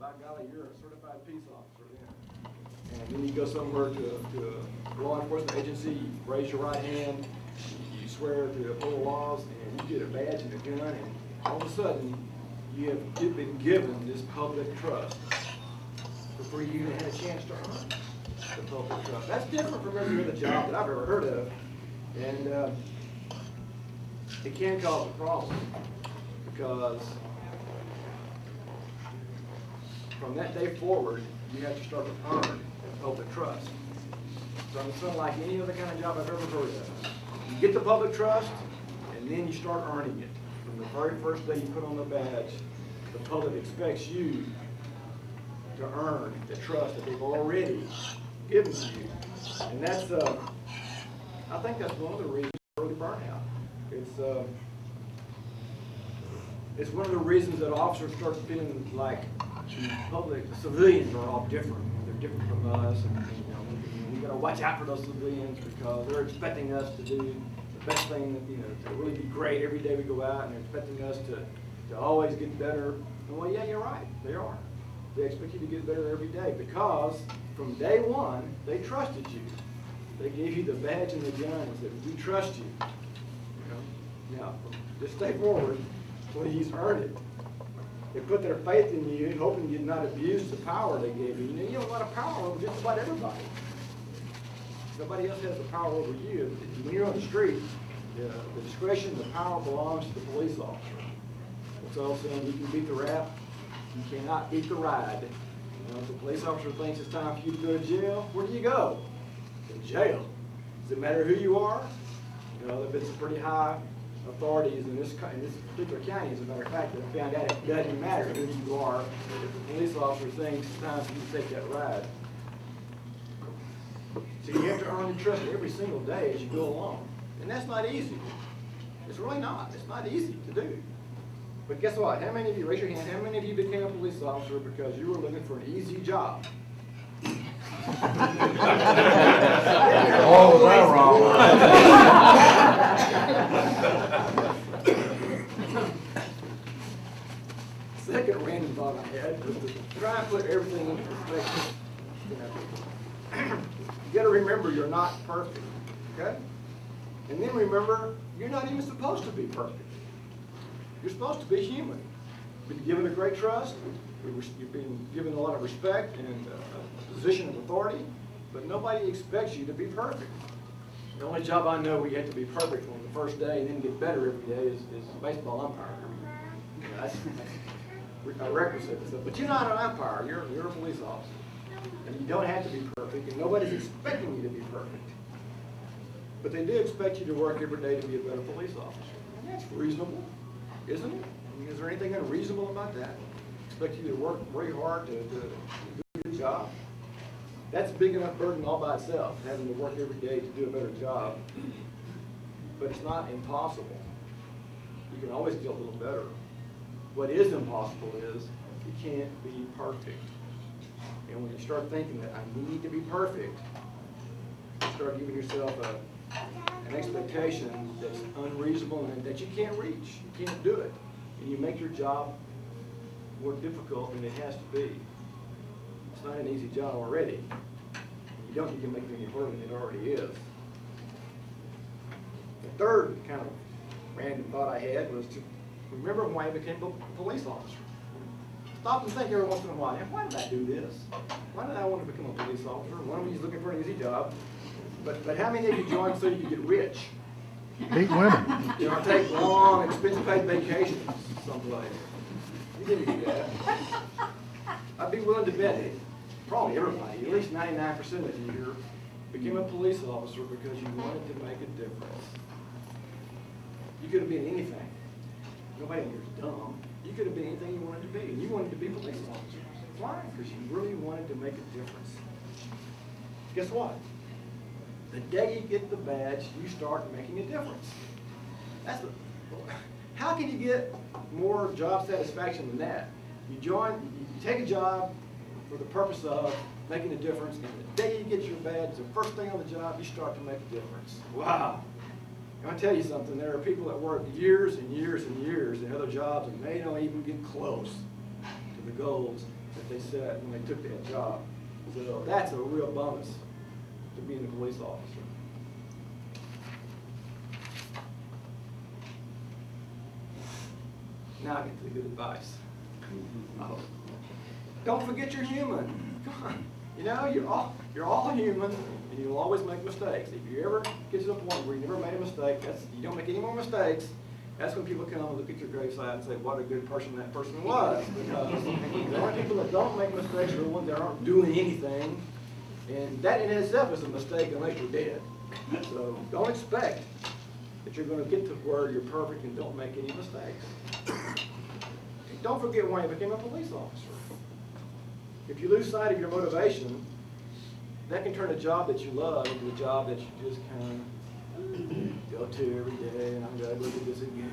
by golly, you're a certified peace officer then. And then you go somewhere to a law enforcement agency, you raise your right hand, you swear to uphold the laws, and you get a badge and a gun, and all of a sudden, you've been given this public trust before you even had a chance to earn the public trust. That's different from every other job that I've ever heard of, and it can cause a problem because from that day forward, you have to start to earn public trust. So it's unlike any other kind of job I've ever heard of. You get the public trust, and then you start earning it. From the very first day you put on the badge, the public expects you to earn the trust that they've already given to you. And that's, I think that's one of the reasons for early burnout. It's one of the reasons that officers start feeling like the civilians are all different. They're different from us, and we got to watch out for those civilians because they're expecting us to do the best thing, to really be great every day we go out, and they're expecting us to always get better. And well, yeah, you're right, they are. They expect you to get better every day because from day one, they trusted you. They gave you the badge and the gun and said, we trust you. Now, from this day forward, please earn it. They put their faith in you, hoping you'd not abuse the power they gave you. You have a lot of power over just about everybody. Nobody else has the power over you. When you're on the street, the discretion, the power belongs to the police officer. That's all saying. You can beat the rap, you cannot beat the ride. If the police officer thinks it's time for you to go to jail, where do you go? To jail. Does it matter who you are? There have been some pretty high authorities in this particular county, as a matter of fact, that found out it doesn't matter who you are. If the police officer thinks it's time for you to take that ride. So you have to earn the trust every single day as you go along. And that's not easy. It's really not. It's not easy to do. But guess what? How many of you, raise your hand, how many of you became a police officer because you were looking for an easy job? Oh, that's wrong. Second random thought I had was to try and put everything into perspective. You got to remember you're not perfect, okay? And then remember, you're not even supposed to be perfect. You're supposed to be human. You've been given a great trust. You've been given a lot of respect and a position of authority, but nobody expects you to be perfect. The only job I know where you have to be perfect on the first day and then get better every day is baseball umpire. That's a requisite. But you're not an umpire. You're a police officer. And you don't have to be perfect, and nobody's expecting you to be perfect. But they do expect you to work every day to be a better police officer. And that's reasonable, isn't it? I mean, is there anything unreasonable about that? Expect you to work very hard to do a good job. That's a big enough burden all by itself, having to work every day to do a better job. But it's not impossible. You can always get a little better. What is impossible is you can't be perfect. And when you start thinking that I need to be perfect, you start giving yourself an expectation that's unreasonable and that you can't reach. You can't do it. And you make your job more difficult than it has to be. It's not an easy job already. You don't need to make it any harder than it already is. The third kind of random thought I had was to remember why I became a police officer. Stop and think every once in a while, why did I do this? Why did I want to become a police officer? One of you is looking for an easy job. But how many of you joined so you could get rich? Meet women. Take long, expensive paid vacations someplace. You didn't do that. I'd be willing to bet it. Probably everybody, at least 99% of you here, became a police officer because you wanted to make a difference. You could have been anything. Nobody in here is dumb. You could have been anything you wanted to be, and you wanted to be a police officer. Why? Because you really wanted to make a difference. Guess what? The day you get the badge, you start making a difference. How can you get more job satisfaction than that? You take a job for the purpose of making a difference, and the day you get your badge, the first thing on the job, you start to make a difference. Wow. I'm going to tell you something. There are people that work years and years and years in other jobs, and they don't even get close to the goals that they set when they took that job. So that's a real bonus to being a police officer. Now I get to the good advice. Oh. Don't forget you're human. Come on. You know, you're all human, and you'll always make mistakes. If you ever get to the point where you never made a mistake, you don't make any more mistakes, that's when people come and look at your graveside and say, what a good person that person was. Because the only people that don't make mistakes are the ones that aren't doing anything, and that in itself is a mistake unless you're dead. So don't expect that you're going to get to where you're perfect and don't make any mistakes. Don't forget why you became a police officer. If you lose sight of your motivation, that can turn a job that you love into a job that you just kind of go to every day, and I'm going to do this again.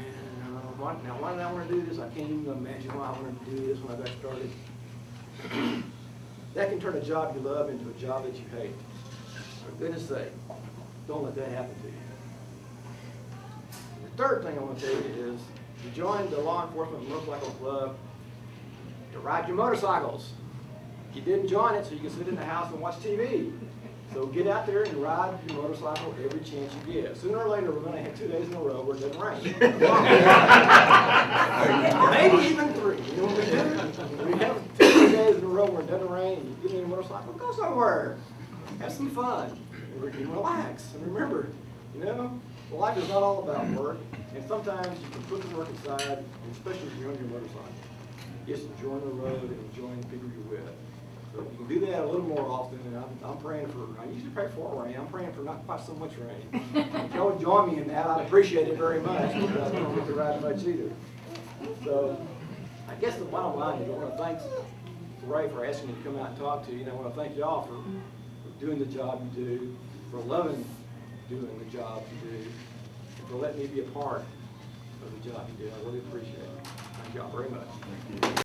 Why did I want to do this? I can't even imagine why I wanted to do this when I got started. That can turn a job you love into a job that you hate. For goodness sake, don't let that happen to you. The third thing I want to tell you is you joined the Law Enforcement Motorcycle Club to ride your motorcycles. You didn't join it so you can sit in the house and watch TV. So get out there and ride your motorcycle every chance you get. Sooner or later, we're going to have 2 days in a row where it doesn't rain. Maybe even 3. You know what we do? We have 2 days in a row where it doesn't rain, and you get in a motorcycle, go somewhere. Have some fun. And relax. And remember, you know, life is not all about work. And sometimes you can put the work aside, and especially if you're on your motorcycle. Just enjoying the road and enjoying the people you're with. So you can do that a little more often, and I'm praying for, I usually pray for rain, I'm praying for not quite so much rain. If y'all would join me in that, I'd appreciate it very much, because I don't get to ride much either. So, I guess the bottom line is I want to thank Ray for asking me to come out and talk to you, and I want to thank y'all for doing the job you do, for loving doing the job you do, and for letting me be a part of the job you do. I really appreciate it. Thank y'all very much. Thank you.